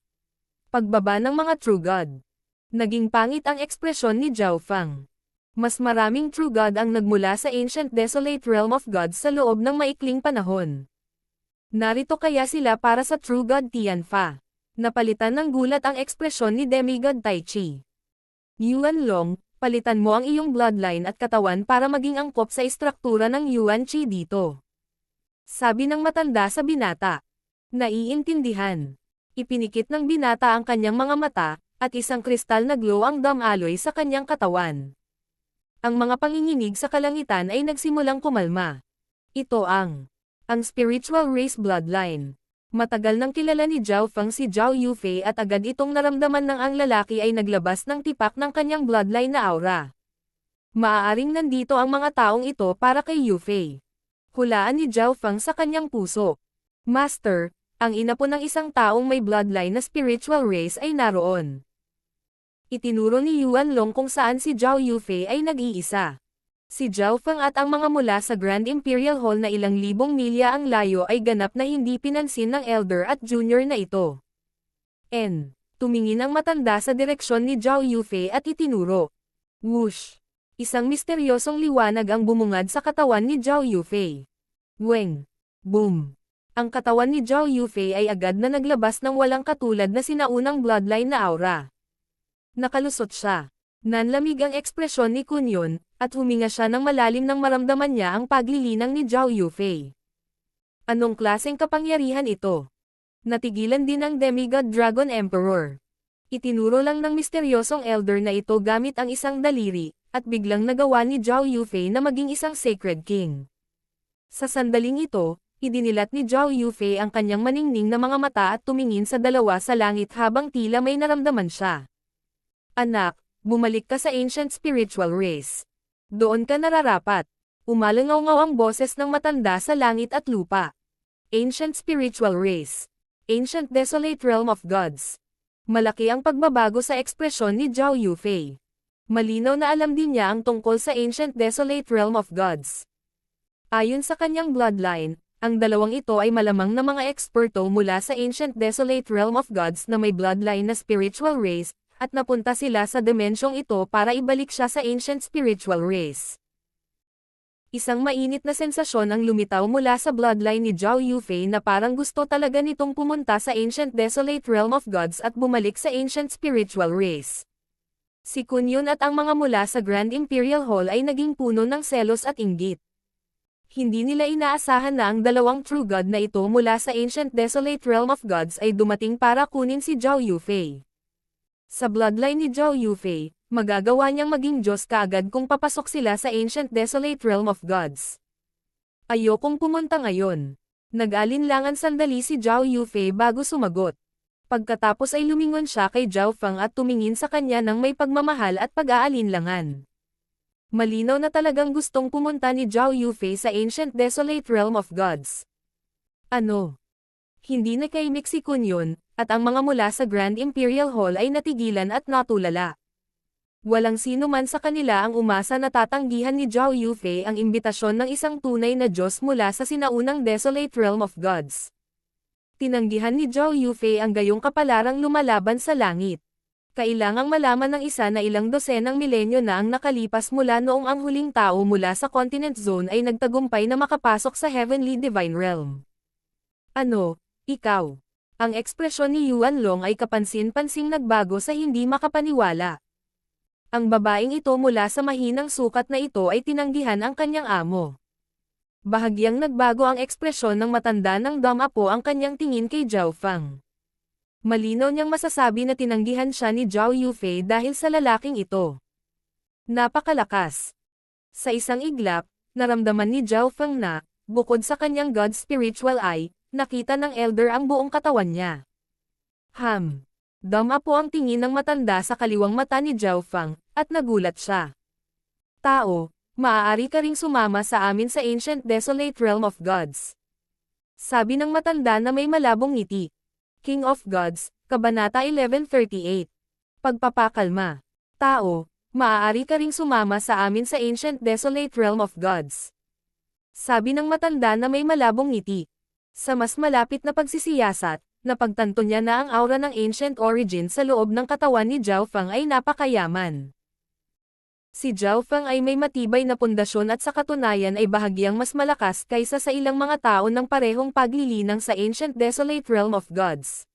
Pagbaba ng mga true god. Naging pangit ang ekspresyon ni Zhao Feng. Mas maraming true god ang nagmula sa ancient desolate realm of gods sa loob ng maikling panahon. Narito kaya sila para sa true god Tianfa. Napalitan ng gulat ang ekspresyon ni Demigod Tai Chi. Yuan Long, palitan mo ang iyong bloodline at katawan para maging angkop sa istruktura ng Yuan Chi dito. Sabi ng matanda sa binata. Naiintindihan. Ipinikit ng binata ang kanyang mga mata, at isang kristal na glow ang damaloy sa kanyang katawan. Ang mga panginginig sa kalangitan ay nagsimulang kumalma. Ito ang spiritual race bloodline. Matagal nang kilala ni Zhao Feng si Zhao Yufei at agad itong naramdaman ng ang lalaki ay naglabas ng tipak ng kanyang bloodline na aura. Maaaring nandito ang mga taong ito para kay Yufei. Hulaan ni Zhao Feng sa kanyang puso. Master, ang ina po ng isang taong may bloodline na spiritual race ay naroon. Itinuro ni Yuan Long kung saan si Zhao Yufei ay nag-iisa. Si Zhao Feng at ang mga mula sa Grand Imperial Hall na ilang libong milya ang layo ay ganap na hindi pinansin ng elder at junior na ito. Tumingin ang matanda sa direksyon ni Zhao Yufei at itinuro. Whoosh! Isang misteryosong liwanag ang bumungad sa katawan ni Zhao Yufei. Weng! Boom! Ang katawan ni Zhao Yufei ay agad na naglabas ng walang katulad na sinaunang bloodline na aura. Nakalusot siya. Nanlamig ang ekspresyon ni Kunyon, at huminga siya ng malalim nang maramdaman niya ang paglilinang ni Zhao Yufei. Anong klaseng kapangyarihan ito? Natigilan din ang Demigod Dragon Emperor. Itinuro lang ng misteryosong elder na ito gamit ang isang daliri, at biglang nagawa ni Zhao Yufei na maging isang sacred king. Sa sandaling ito, idinilat ni Zhao Yufei ang kanyang maningning na mga mata at tumingin sa dalawa sa langit habang tila may naramdaman siya. Anak, bumalik ka sa ancient spiritual race. Doon ka nararapat. Umalangaw-ngaw ang boses ng matanda sa langit at lupa. Ancient spiritual race. Ancient desolate realm of gods. Malaki ang pagbabago sa ekspresyon ni Zhao Yufei. Malinaw na alam din niya ang tungkol sa ancient desolate realm of gods. Ayon sa kanyang bloodline, ang dalawang ito ay malamang na mga eksperto mula sa ancient desolate realm of gods na may bloodline na spiritual race, at napunta sila sa dimensyong ito para ibalik siya sa ancient spiritual race. Isang mainit na sensasyon ang lumitaw mula sa bloodline ni Zhao Yufei na parang gusto talaga nitong pumunta sa ancient desolate realm of gods at bumalik sa ancient spiritual race. Si Kunyon at ang mga mula sa Grand Imperial Hall ay naging puno ng selos at inggit. Hindi nila inaasahan na ang dalawang true god na ito mula sa ancient desolate realm of gods ay dumating para kunin si Zhao Yufei. Sa bloodline ni Zhao Yufei, magagawa niyang maging Diyos kaagad kung papasok sila sa ancient desolate realm of gods. Ayokong pumunta ngayon. Nag-alinlangan sandali si Zhao Yufei bago sumagot. Pagkatapos ay lumingon siya kay Zhao Feng at tumingin sa kanya ng may pagmamahal at pag-aalinlangan. Malinaw na talagang gustong pumunta ni Zhao Yufei sa ancient desolate realm of gods. Ano? Hindi nakaimik si Kunyon, at ang mga mula sa Grand Imperial Hall ay natigilan at natulala. Walang sino man sa kanila ang umasa na tatanggihan ni Zhao Yufei ang imbitasyon ng isang tunay na Diyos mula sa sinaunang desolate realm of gods. Tinanggihan ni Zhao Yufei ang gayong kapalarang lumalaban sa langit. Kailangang malaman ng isa na ilang dosenang milenyo na ang nakalipas mula noong ang huling tao mula sa Continent Zone ay nagtagumpay na makapasok sa Heavenly Divine Realm. Ano, ikaw? Ang ekspresyon ni Yuan Long ay kapansin-pansing nagbago sa hindi makapaniwala. Ang babaeng ito mula sa mahinang sukat na ito ay tinanggihan ang kanyang amo. Bahagyang nagbago ang ekspresyon ng matanda ng Dom Apo ang kanyang tingin kay Zhao Fang. Malinaw niyang masasabi na tinanggihan siya ni Zhao Yufei dahil sa lalaking ito. Napakalakas. Sa isang iglap, naramdaman ni Zhao Fang na, bukod sa kanyang God Spiritual Eye, nakita ng elder ang buong katawan niya. Dama po ang tingin ng matanda sa kaliwang mata ni Zhao Fang, at nagulat siya. Tao, maaari ka ring sumama sa amin sa Ancient Desolate Realm of Gods. Sabi ng matanda na may malabong ngiti. King of Gods, Kabanata 1138. Pagpapakalma. Tao, maaari ka ring sumama sa amin sa Ancient Desolate Realm of Gods. Sabi ng matanda na may malabong ngiti. Sa mas malapit na pagsisiyasat, napagtanto niya na ang aura ng Ancient Origin sa loob ng katawan ni Zhao Fang ay napakayaman. Si Zhao Fang ay may matibay na pundasyon at sa katunayan ay bahagyang mas malakas kaysa sa ilang mga tao ng parehong paglilinang sa Ancient Desolate Realm of Gods.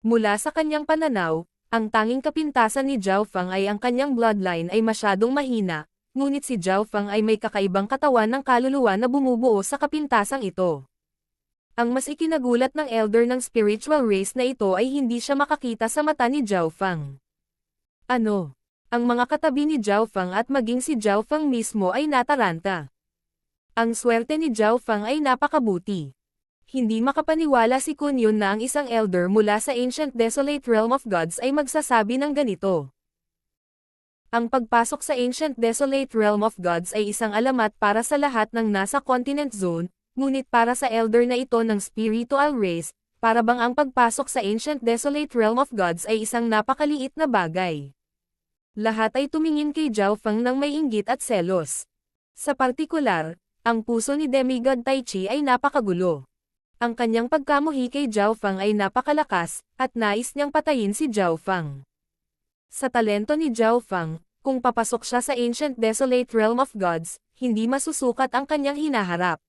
Mula sa kanyang pananaw, ang tanging kapintasan ni Zhao Fang ay ang kanyang bloodline ay masyadong mahina, ngunit si Zhao Fang ay may kakaibang katawan ng kaluluwa na bumubuo sa kapintasang ito. Ang mas ikinagulat ng elder ng spiritual race na ito ay hindi siya makakita sa mata ni Zhao Fang. Ano? Ang mga katabi ni Zhao Fang at maging si Zhao Fang mismo ay nataranta. Ang swerte ni Zhao Fang ay napakabuti. Hindi makapaniwala si Kun Yun na ang isang elder mula sa Ancient Desolate Realm of Gods ay magsasabi ng ganito. Ang pagpasok sa Ancient Desolate Realm of Gods ay isang alamat para sa lahat ng nasa Continent Zone, ngunit para sa elder na ito ng spiritual race, para bang ang pagpasok sa Ancient Desolate Realm of Gods ay isang napakaliit na bagay. Lahat ay tumingin kay Zhao Fang ng may inggit at selos. Sa partikular, ang puso ni Demigod Tai Chi ay napakagulo. Ang kanyang pagkamuhi kay Zhao Fang ay napakalakas, at nais niyang patayin si Zhao Fang. Sa talento ni Zhao Fang, kung papasok siya sa Ancient Desolate Realm of Gods, hindi masusukat ang kanyang hinaharap.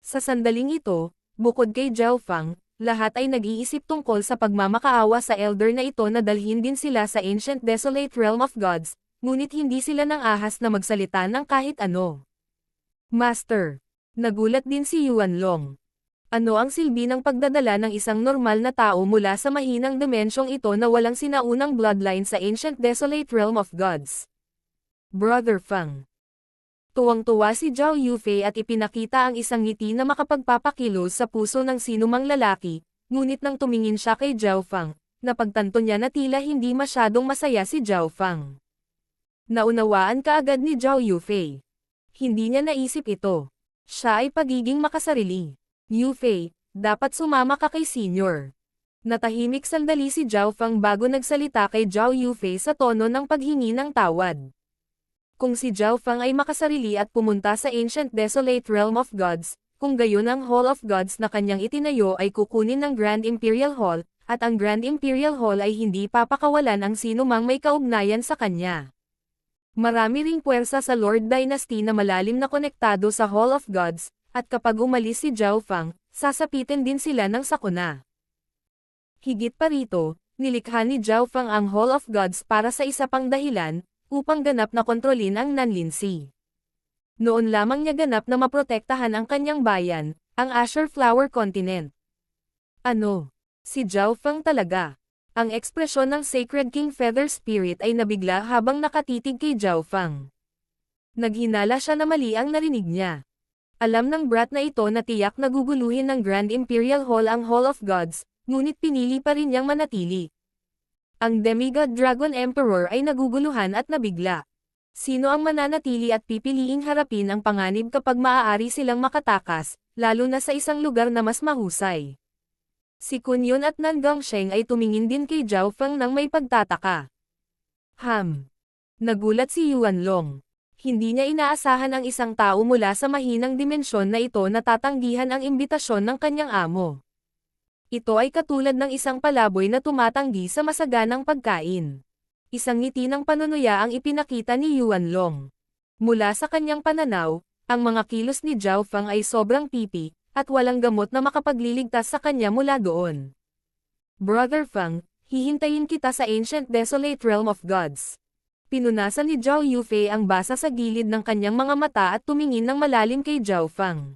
Sa sandaling ito, bukod kay Zhao Fang, lahat ay nag-iisip tungkol sa pagmamakaawa sa elder na ito na dalhin din sila sa Ancient Desolate Realm of Gods, ngunit hindi sila nang ahas na magsalita ng kahit ano. Master. Nagulat din si Yuan Long. Ano ang silbi ng pagdadala ng isang normal na tao mula sa mahinang dimensyong ito na walang sinaunang bloodline sa Ancient Desolate Realm of Gods? Brother Fang. Tuwang-tuwa si Zhao Yufei at ipinakita ang isang ngiti na makapagpapakilos sa puso ng sinumang lalaki, ngunit nang tumingin siya kay Zhao Fang, napagtanto niya na tila hindi masyadong masaya si Zhao Fang. Naunawaan kaagad ni Zhao Yufei. Hindi niya naisip ito. Siya ay pagiging makasarili. Yufei, dapat sumama ka kay senior. Natahimik sandali si Zhao Fang bago nagsalita kay Zhao Yufei sa tono ng paghingi ng tawad. Kung si Zhao Fang ay makasarili at pumunta sa Ancient Desolate Realm of Gods, kung gayon ang Hall of Gods na kanyang itinayo ay kukunin ng Grand Imperial Hall, at ang Grand Imperial Hall ay hindi papakawalan ang sinumang may kaugnayan sa kanya. Marami ring puwersa sa Lord Dynasty na malalim na konektado sa Hall of Gods, at kapag umalis si Zhao Fang, sasapitin din sila ng sakuna. Higit pa rito, nilikha ni Zhao Fang ang Hall of Gods para sa isa pang dahilan, upang ganap na kontrolin ang Nanlinsi. Noon lamang niya ganap na maprotektahan ang kanyang bayan, ang Azure Flower Continent. Ano? Si Zhao Fang talaga. Ang ekspresyon ng Sacred King Feather Spirit ay nabigla habang nakatitig kay Zhao Fang. Naghinala siya na mali ang narinig niya. Alam ng brat na ito na tiyak naguguluhin ng Grand Imperial Hall ang Hall of Gods, ngunit pinili pa rin niyang manatili. Ang Demigod Dragon Emperor ay naguguluhan at nabigla. Sino ang mananatili at pipiliing harapin ang panganib kapag maaari silang makatakas, lalo na sa isang lugar na mas mahusay? Si Kun Yun at Nan Gongsheng ay tumingin din kay Zhao Fang nang may pagtataka. Nagulat si Yuan Long. Hindi niya inaasahan ang isang tao mula sa mahinang dimensyon na ito na tatanggihan ang imbitasyon ng kanyang amo. Ito ay katulad ng isang palaboy na tumatanggi sa masaganang pagkain. Isang ngiti ng panunuya ang ipinakita ni Yuanlong. Mula sa kanyang pananaw, ang mga kilos ni Zhao Fang ay sobrang pipi, at walang gamot na makapagliligtas sa kanya mula doon. Brother Fang, hihintayin kita sa Ancient Desolate Realm of Gods. Pinunasan ni Zhao Yufei ang basa sa gilid ng kanyang mga mata at tumingin ng malalim kay Zhao Fang.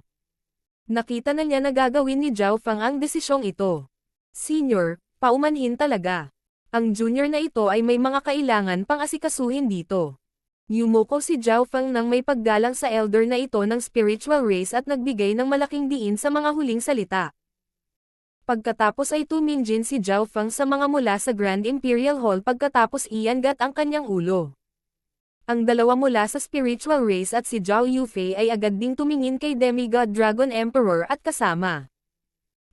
Nakita na niya na gagawin ni Zhao Fang ang desisyong ito. Senior, paumanhin talaga. Ang junior na ito ay may mga kailangan pang asikasuhin dito. Yumuko si Zhao Fang nang may paggalang sa elder na ito ng spiritual race at nagbigay ng malaking diin sa mga huling salita. Pagkatapos ay tuminjin si Zhao Fang sa mga mula sa Grand Imperial Hall pagkatapos iangat ang kanyang ulo. Ang dalawa mula sa spiritual race at si Zhao Yufei ay agad ding tumingin kay Demigod Dragon Emperor at kasama.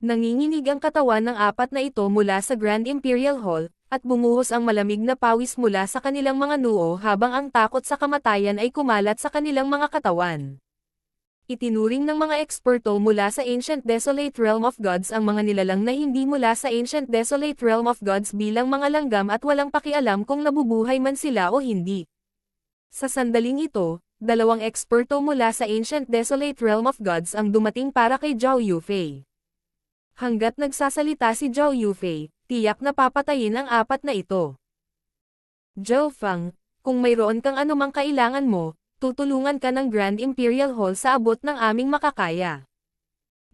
Nanginginig ang katawan ng apat na ito mula sa Grand Imperial Hall, at bumuhos ang malamig na pawis mula sa kanilang mga noo habang ang takot sa kamatayan ay kumalat sa kanilang mga katawan. Itinuring ng mga eksperto mula sa Ancient Desolate Realm of Gods ang mga nilalang na hindi mula sa Ancient Desolate Realm of Gods bilang mga langgam at walang pakialam kung nabubuhay man sila o hindi. Sa sandaling ito, dalawang eksperto mula sa Ancient Desolate Realm of Gods ang dumating para kay Zhao Yufei. Hanggat nagsasalita si Zhao Yufei, tiyak na papatayin ang apat na ito. Zhao Fang, kung mayroon kang anumang kailangan mo, tutulungan ka ng Grand Imperial Hall sa abot ng aming makakaya.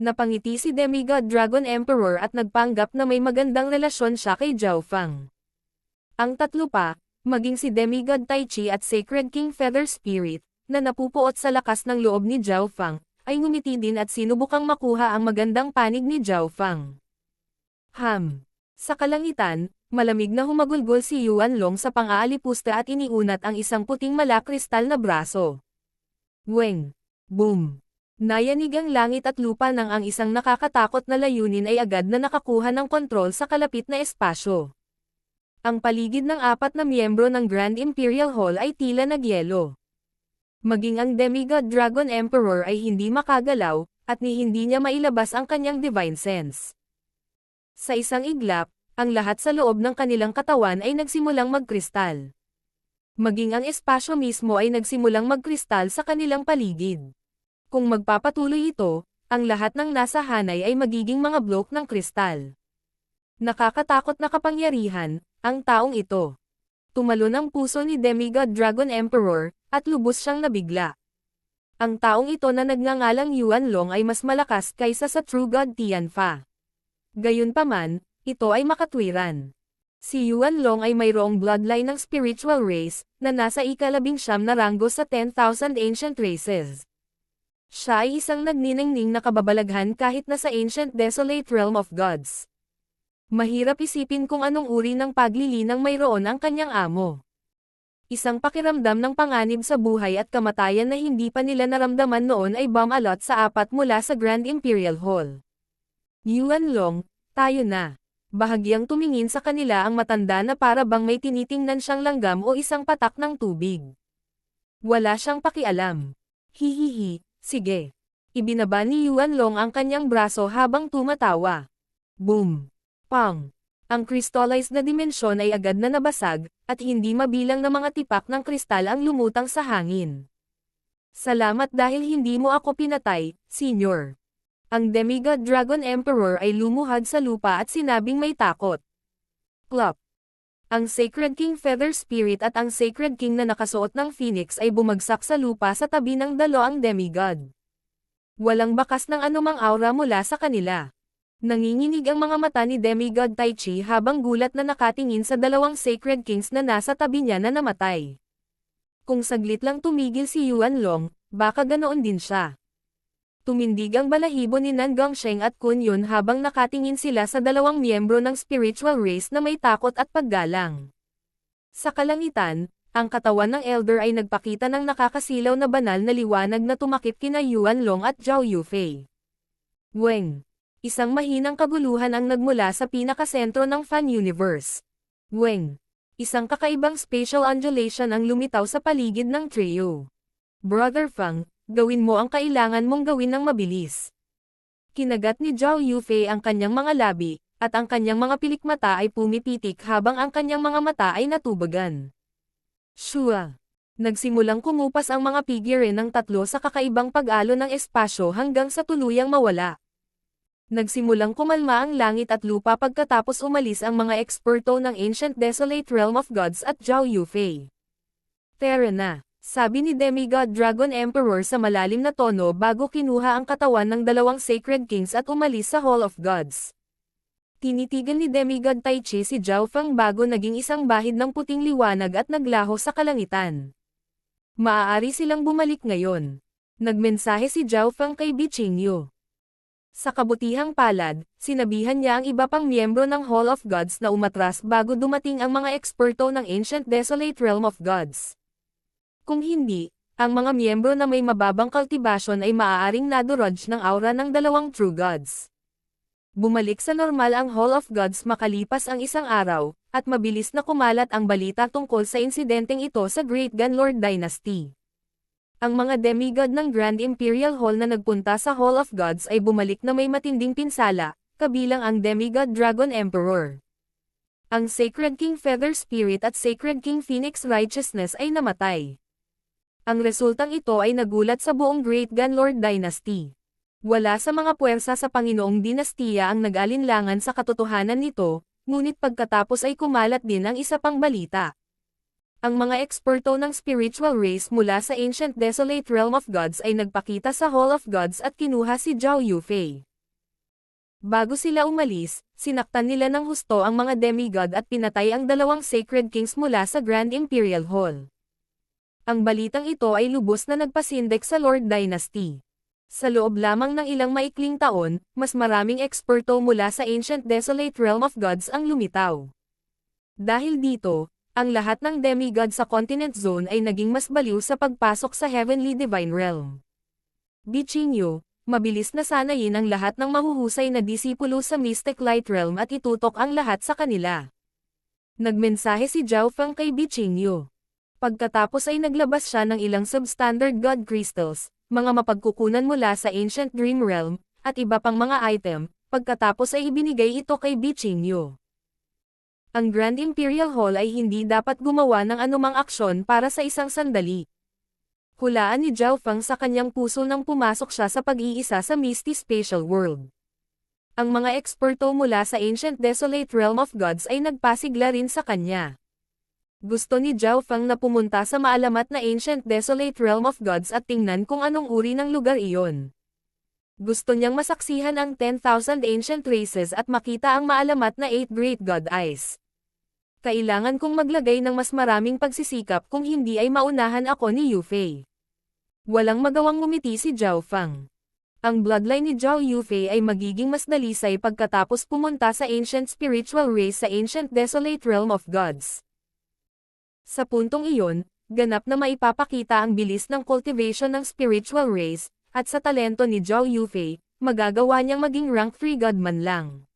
Napangiti si Demigod Dragon Emperor at nagpanggap na may magandang relasyon siya kay Zhao Fang. Ang tatlo pa, maging si Demigod Tai Chi at Sacred King Feather Spirit, na napupuot sa lakas ng loob ni Zhao Fang, ay ngumiti din at sinubukang makuha ang magandang panig ni Zhao Fang. Sa kalangitan, malamig na humagulgol si Yuanlong sa pang-aalipusta at iniunat ang isang puting malakristal na braso. Weng! Boom! Nayanig ang langit at lupa nang ang isang nakakatakot na layunin ay agad na nakakuha ng kontrol sa kalapit na espasyo. Ang paligid ng apat na miyembro ng Grand Imperial Hall ay tila nagyelo. Maging ang Demigod Dragon Emperor ay hindi makagalaw, at hindi niya mailabas ang kanyang divine sense. Sa isang iglap, ang lahat sa loob ng kanilang katawan ay nagsimulang magkristal. Maging ang espasyo mismo ay nagsimulang magkristal sa kanilang paligid. Kung magpapatuloy ito, ang lahat ng nasa hanay ay magiging mga blok ng kristal. Nakakatakot na kapangyarihan, ang taong ito. Tumalon ang puso ni Demigod Dragon Emperor, at lubos siyang nabigla. Ang taong ito na nagngangalang Yuanlong ay mas malakas kaysa sa True God Tianfa. Gayunpaman, ito ay makatwiran. Si Yuanlong ay mayroong bloodline ng spiritual race, na nasa ika-19 na ranggo sa 10,000 ancient races. Siya ay isang nagniningning na kababalaghan kahit na sa Ancient Desolate Realm of Gods. Mahirap isipin kung anong uri ng paglilinang mayroon ang kanyang amo. Isang pakiramdam ng panganib sa buhay at kamatayan na hindi pa nila naramdaman noon ay bumalot sa apat mula sa Grand Imperial Hall. Yuanlong, tayo na. Bahagyang tumingin sa kanila ang matanda na para bang may tinitingnan siyang langgam o isang patak ng tubig. Wala siyang pakialam. Hihihi, sige. Ibinaba ni Yuanlong ang kanyang braso habang tumatawa. Boom! Pang! Ang crystallized na dimensyon ay agad na nabasag, at hindi mabilang na mga tipak ng kristal ang lumutang sa hangin. Salamat dahil hindi mo ako pinatay, Senior. Ang Demigod Dragon Emperor ay lumuhad sa lupa at sinabing may takot. Plop! Ang Sacred King Feather Spirit at ang Sacred King na nakasuot ng Phoenix ay bumagsak sa lupa sa tabi ng daloang Demigod. Walang bakas ng anumang aura mula sa kanila. Nanginginig ang mga mata ni Demigod Tai Chi habang gulat na nakatingin sa dalawang Sacred Kings na nasa tabi niya na namatay. Kung saglit lang tumigil si Yuanlong, baka ganoon din siya. Tumindig ang balahibo ni Nan Gongsheng at Kun Yun habang nakatingin sila sa dalawang miyembro ng spiritual race na may takot at paggalang. Sa kalangitan, ang katawan ng elder ay nagpakita ng nakakasilaw na banal na liwanag na tumakip kina Yuanlong at Zhao Yufei. Weng! Isang mahinang kaguluhan ang nagmula sa pinakasentro ng Fan Universe. Weng! Isang kakaibang spatial undulation ang lumitaw sa paligid ng trio. Brother Fang, gawin mo ang kailangan mong gawin ng mabilis. Kinagat ni Zhao Yufei ang kanyang mga labi, at ang kanyang mga pilikmata ay pumipitik habang ang kanyang mga mata ay natubagan. Shua! Nagsimulang kumupas ang mga figure ng tatlo sa kakaibang pag-alo ng espasyo hanggang sa tuluyang mawala. Nagsimulang kumalma ang langit at lupa pagkatapos umalis ang mga eksperto ng Ancient Desolate Realm of Gods at Zhao Yufei. Tara na, sabi ni Demigod Dragon Emperor sa malalim na tono bago kinuha ang katawan ng dalawang Sacred Kings at umalis sa Hall of Gods. Tinitigan ni Demigod Tai Chi si Zhao Feng bago naging isang bahid ng puting liwanag at naglaho sa kalangitan. Maaari silang bumalik ngayon. Nagmensahe si Zhao Feng kay Bi Qingyu. Sa kabutihang palad, sinabihan niya ang iba pang miyembro ng Hall of Gods na umatras bago dumating ang mga eksperto ng Ancient Desolate Realm of Gods. Kung hindi, ang mga miyembro na may mababang kultibasyon ay maaaring nadurudge ng aura ng dalawang True Gods. Bumalik sa normal ang Hall of Gods makalipas ang isang araw, at mabilis na kumalat ang balita tungkol sa insidenteng ito sa Great Gunlord Dynasty. Ang mga demigod ng Grand Imperial Hall na nagpunta sa Hall of Gods ay bumalik na may matinding pinsala, kabilang ang Demigod Dragon Emperor. Ang Sacred King Feather Spirit at Sacred King Phoenix Righteousness ay namatay. Ang resultang ito ay nagulat sa buong Great Gunlord Dynasty. Wala sa mga puwersa sa Panginoong Dinastiya ang nag-alinlangan sa katotohanan nito, ngunit pagkatapos ay kumalat din ang isa pang balita. Ang mga eksperto ng spiritual race mula sa Ancient Desolate Realm of Gods ay nagpakita sa Hall of Gods at kinuha si Zhao Yufei. Bago sila umalis, sinaktan nila ng husto ang mga demigod at pinatay ang dalawang Sacred Kings mula sa Grand Imperial Hall. Ang balitang ito ay lubos na nagpasindek sa Lord Dynasty. Sa loob lamang ng ilang maikling taon, mas maraming eksperto mula sa Ancient Desolate Realm of Gods ang lumitaw. Dahil dito, ang lahat ng demigod sa Continent Zone ay naging mas baliw sa pagpasok sa Heavenly Divine Realm. Bi Qingyu, mabilis na sanayin ang lahat ng mahuhusay na disipulo sa Mystic Light Realm at itutok ang lahat sa kanila. Nagmensahe si Zhao Feng kay Bi Qingyu. Pagkatapos ay naglabas siya ng ilang substandard God Crystals, mga mapagkukunan mula sa Ancient Dream Realm, at iba pang mga item, pagkatapos ay ibinigay ito kay Bi Qingyu. Ang Grand Imperial Hall ay hindi dapat gumawa ng anumang aksyon para sa isang sandali. Hulaan ni Zhao Feng sa kanyang puso nang pumasok siya sa pag-iisa sa Misty Spatial World. Ang mga eksperto mula sa Ancient Desolate Realm of Gods ay nagpasigla rin sa kanya. Gusto ni Zhao Feng na pumunta sa maalamat na Ancient Desolate Realm of Gods at tingnan kung anong uri ng lugar iyon. Gusto niyang masaksihan ang 10,000 ancient races at makita ang maalamat na 8 Great God Eyes. Kailangan kong maglagay ng mas maraming pagsisikap kung hindi ay maunahan ako ni Yufei. Walang magawang ngumiti si Zhao Feng. Ang bloodline ni Zhao Yufei ay magiging mas dalisay pagkatapos pumunta sa Ancient Spiritual Race sa Ancient Desolate Realm of Gods. Sa puntong iyon, ganap na maipapakita ang bilis ng cultivation ng spiritual race, at sa talento ni Zhao Yufei, magagawa niyang maging rank 3 god man lang.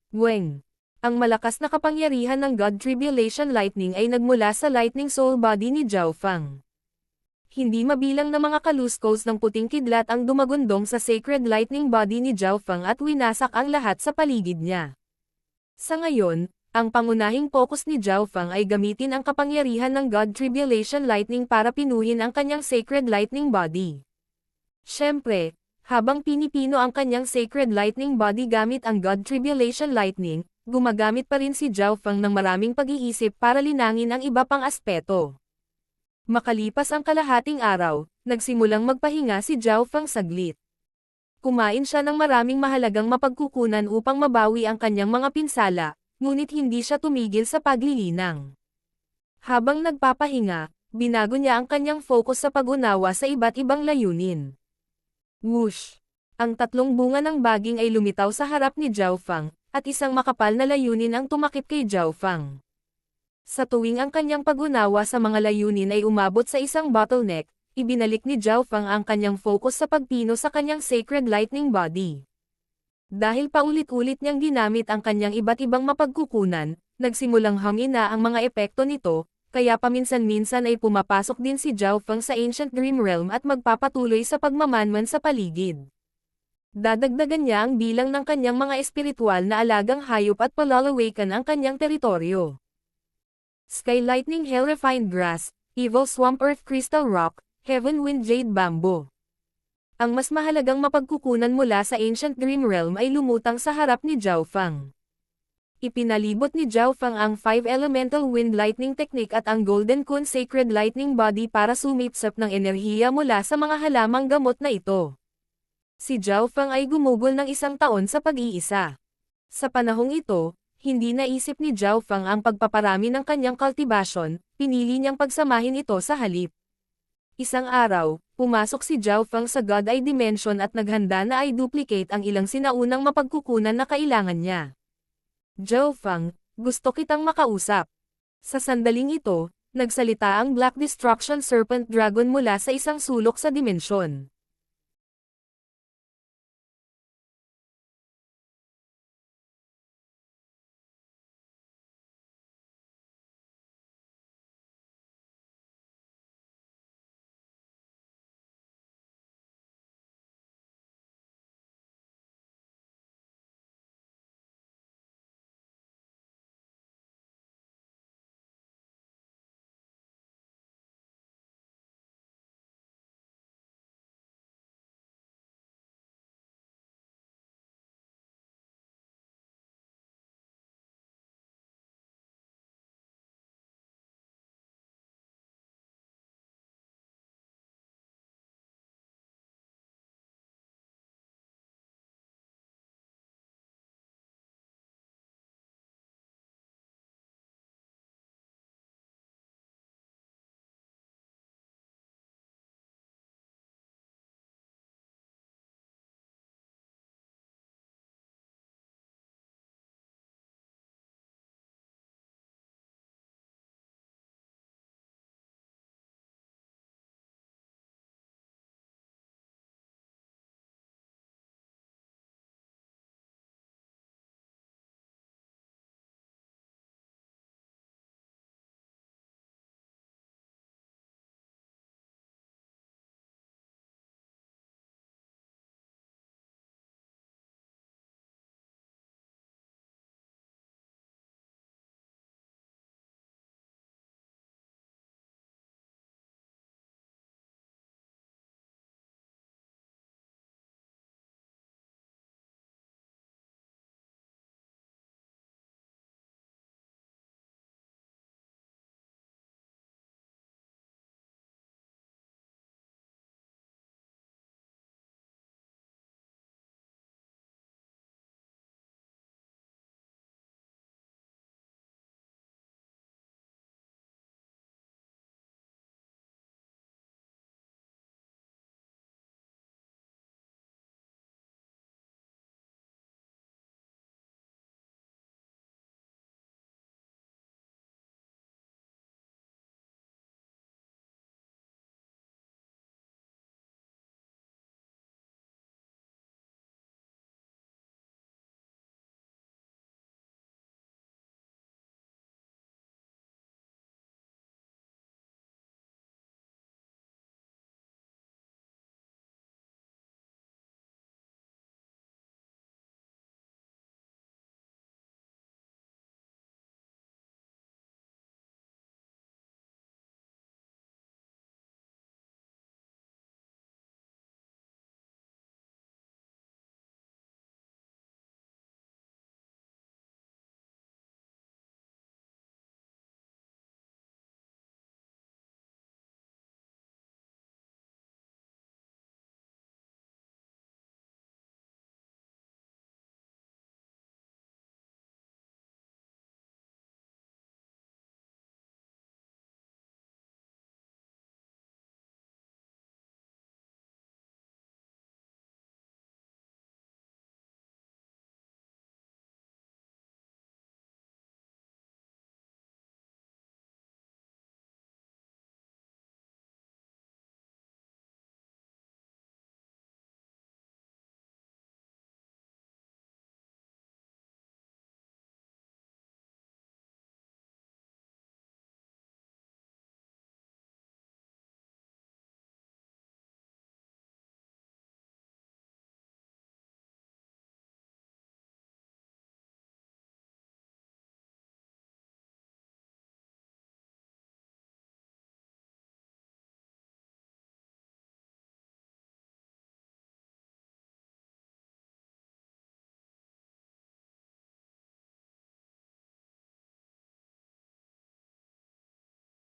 Weng. Ang malakas na kapangyarihan ng God Tribulation Lightning ay nagmula sa Lightning Soul Body ni Zhao Feng. Hindi mabilang na mga kaluskos ng puting kidlat ang dumagundong sa Sacred Lightning Body ni Zhao Feng at winasak ang lahat sa paligid niya. Sa ngayon, ang pangunahing focus ni Zhao Feng ay gamitin ang kapangyarihan ng God Tribulation Lightning para pinuhin ang kanyang Sacred Lightning Body. Siyempre, habang pinipino ang kanyang Sacred Lightning Body gamit ang God Tribulation Lightning, gumagamit pa rin si Zhao Feng ng maraming pag-iisip para linangin ang iba pang aspeto. Makalipas ang kalahating araw, nagsimulang magpahinga si Zhao Feng saglit. Kumain siya ng maraming mahalagang mapagkukunan upang mabawi ang kanyang mga pinsala, ngunit hindi siya tumigil sa paglilinang. Habang nagpapahinga, binago niya ang kanyang focus sa pag-unawa sa iba't ibang layunin. Whoosh! Ang tatlong bunga ng baging ay lumitaw sa harap ni Zhao Feng, at isang makapal na layunin ang tumakip kay Zhao Feng. Sa tuwing ang kanyang pag-unawa sa mga layunin ay umabot sa isang bottleneck, ibinalik ni Zhao Feng ang kanyang focus sa pagpino sa kanyang Sacred Lightning Body. Dahil paulit-ulit niyang ginamit ang kanyang iba't ibang mapagkukunan, nagsimulang humina ang mga epekto nito, kaya paminsan-minsan ay pumapasok din si Zhao Feng sa Ancient Dream Realm at magpapatuloy sa pagmamanman sa paligid. Dadagdagan niya ang bilang ng kanyang mga espiritual na alagang hayop at palalawakan ang kanyang teritoryo. Sky Lightning Hell Refined Grass, Evil Swamp Earth Crystal Rock, Heaven Wind Jade Bamboo. Ang mas mahalagang mapagkukunan mula sa Ancient Dream Realm ay lumutang sa harap ni Zhao Fang. Ipinalibot ni Zhao Fang ang 5 Elemental Wind Lightning Technique at ang Golden Kun Sacred Lightning Body para sumipsap ng enerhiya mula sa mga halamang gamot na ito. Si Zhao Fang ay gumugol ng 1 taon sa pag-iisa. Sa panahong ito, hindi naisip ni Zhao Fang ang pagpaparami ng kanyang kultivasyon, pinili niyang pagsamahin ito sa halip. Isang araw, pumasok si Zhao Fang sa God Eye Dimension at naghanda na i-duplicate ang ilang sinaunang mapagkukunan na kailangan niya. Zhao Fang, gusto kitang makausap. Sa sandaling ito, nagsalita ang Black Destruction Serpent Dragon mula sa isang sulok sa dimensyon.